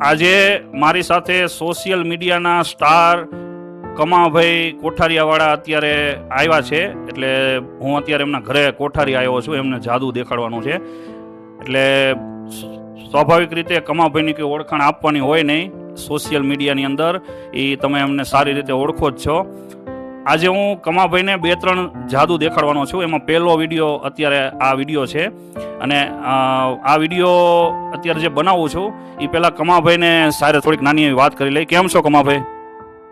આજે મારી સાથે સોશિયલ મીડિયાના સ્ટાર કમાભાઈ કોઠારીયાવાળા અત્યારે આવ્યા છે. એટલે હું અત્યારે એમના ઘરે કોઠારી આવ્યો છું. એમને જાદુ દેખાડવાનું છે. એટલે સ્વાભાવિક રીતે કમાભાઈની કોઈ ઓળખાણ આપવાની હોય નહીં સોશિયલ મીડિયાની અંદર. એ તમે એમને સારી રીતે ઓળખો જ છો. આજે હું કમાભાઈને 2-3 જાદુ દેખાડવાનો છું. એમાં પહેલો વિડીયો અત્યારે આ વિડીયો છે. અને આ વિડીયો અત્યારે જે બનાવું છું એ પહેલાં કમાભાઈને સારે થોડીક નાની એવી વાત કરી લઈ. કેમ છો કમાભાઈ?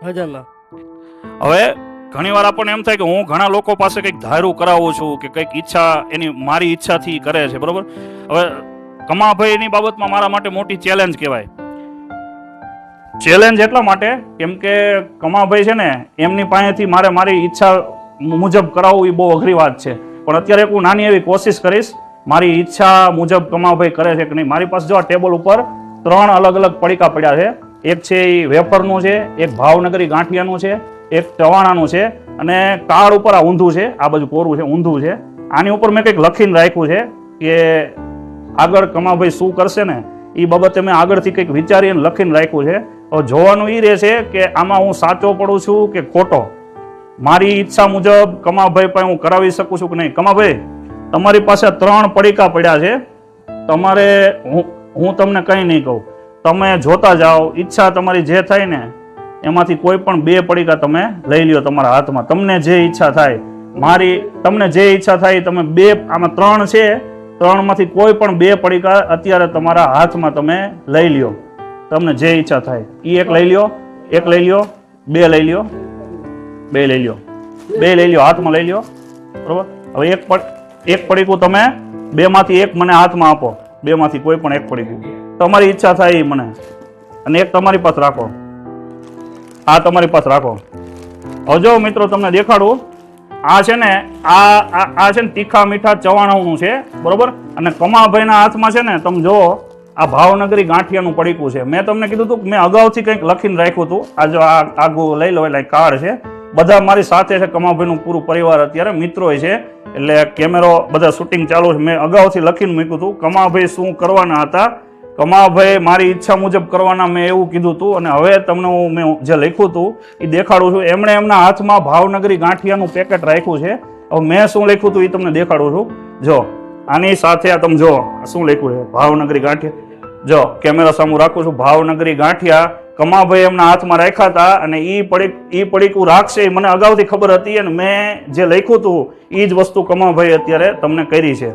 મજામાં. હવે ઘણીવાર આપણને એમ થાય કે હું ઘણા લોકો પાસે કંઈક ધારું કરાવું છું કે કંઈક ઈચ્છા એની મારી ઈચ્છાથી કરે છે, બરોબર. હવે કમાભાઈની બાબતમાં મારા માટે મોટી ચેલેન્જ કહેવાય. ચેલેન્જ એટલા માટે કેમ કે કમાભાઈ છે ને એમની પાસેથી મારી ઈચ્છા મુજબ કરાવવું એ બહુ અઘરી વાત છે. પણ અત્યારે હું નાની એવી કોશિશ કરીશ. મારી ઈચ્છા મુજબ કમાભાઈ કરે છે કે નહીં. મારી પાસે જો આ ટેબલ ઉપર 3 અલગ અલગ પડીકા પડ્યા છે. એક છે એ વેફરનું છે, એક ભાવનગરી ગાંઠિયાનું છે, એક ચવાણાનું છે, અને કાર્ડ ઉપર આ ઊંધું છે. આ બાજુ કોરું છે, ઊંધું છે. આની ઉપર મેં કંઈક લખીને રાખ્યું છે કે આગળ કમાભાઈ શું કરશે ને એ બાબતે મેં આગળથી કંઈક વિચારીને લખીને રાખ્યું છે. હવે જોવાનું એ રહેશે કે આમાં હું સાચો પડું છું કે ખોટો. મારી ઈચ્છા મુજબ કમાભાઈ પાસે હું કરાવી શકું છું કે નહીં. કમાભાઈ, તમારી પાસે 3 પડીકા પડ્યા છે. તમારે હું તમને કંઈ નહીં કહું, તમે જોતા જાઓ. ઈચ્છા તમારી જે થાય ને એમાંથી કોઈ પણ 2 પડીકા તમે લઈ લ્યો તમારા હાથમાં. તમને જે ઈચ્છા થાય, તમને જે ઈચ્છા થાય તમે 2, આમાં 3 છે, 3માંથી કોઈ પણ 2 પડીકા અત્યારે તમારા હાથમાં તમે લઈ લ્યો. તમને જે ઈચ્છા થાય એ એક લઈ લ્યો, એક લઈ લ્યો, 2 લઈ લ્યો, 2 લઈ લ્યો, 2 લઈ લ્યો, હાથમાં લઈ લ્યો, બરોબર. હવે એક પડીકું તમે 2માંથી એક મને હાથમાં આપો. 2માંથી કોઈ પણ એક પડીકું તમારી ઈચ્છા થાય એ મને, અને એક તમારી પાસે રાખો. આ તમારી પાસે રાખો. હવે જો મિત્રો તમને દેખાડું. આ છે ને આ છે ને તીખા મીઠા ચવાણાનું છે, બરોબર. અને કમાભાઈના હાથમાં છે ને તમે જુઓ આ ભાવનગરી ગાંઠિયાનું પડીકું છે. મેં તમને કીધું હતું કે મેં અગાઉથી કંઈક લખીને રાખ્યું હતું. આ જો આ આગું લઈ લો એટલે કાર્ડ છે. બધા મારી સાથે છે. કમાભાઈનું પૂરું પરિવાર અત્યારે મિત્રો છે. એટલે કેમેરો બધા શૂટિંગ ચાલુ છે. મેં અગાઉથી લખીને મૂક્યું હતું કમાભાઈ શું કરવાના હતા. કમાભાઈ મારી ઈચ્છા મુજબ કરવાના મેં એવું કીધું હતું. અને હવે તમને મેં જે લખ્યું હતું એ દેખાડું છું. એમણે એમના હાથમાં ભાવનગરી ગાંઠિયાનું પેકેટ રાખ્યું છે. હવે મેં શું લખ્યું હતું એ તમને દેખાડું છું. જો આની સાથે આ તમે જો શું લખ્યું છે, ભાવનગરી ગાંઠિયા. જો કેમેરા સામું રાખું છું. ભાવનગરી ગાંઠિયા કમાભાઈ એમના હાથમાં રાખ્યા હતા. અને એ પડીકું રાખશે એ મને અગાઉથી ખબર હતી. અને મેં જે લખ્યું હતું એ જ વસ્તુ કમાભાઈ અત્યારે તમને કરી છે.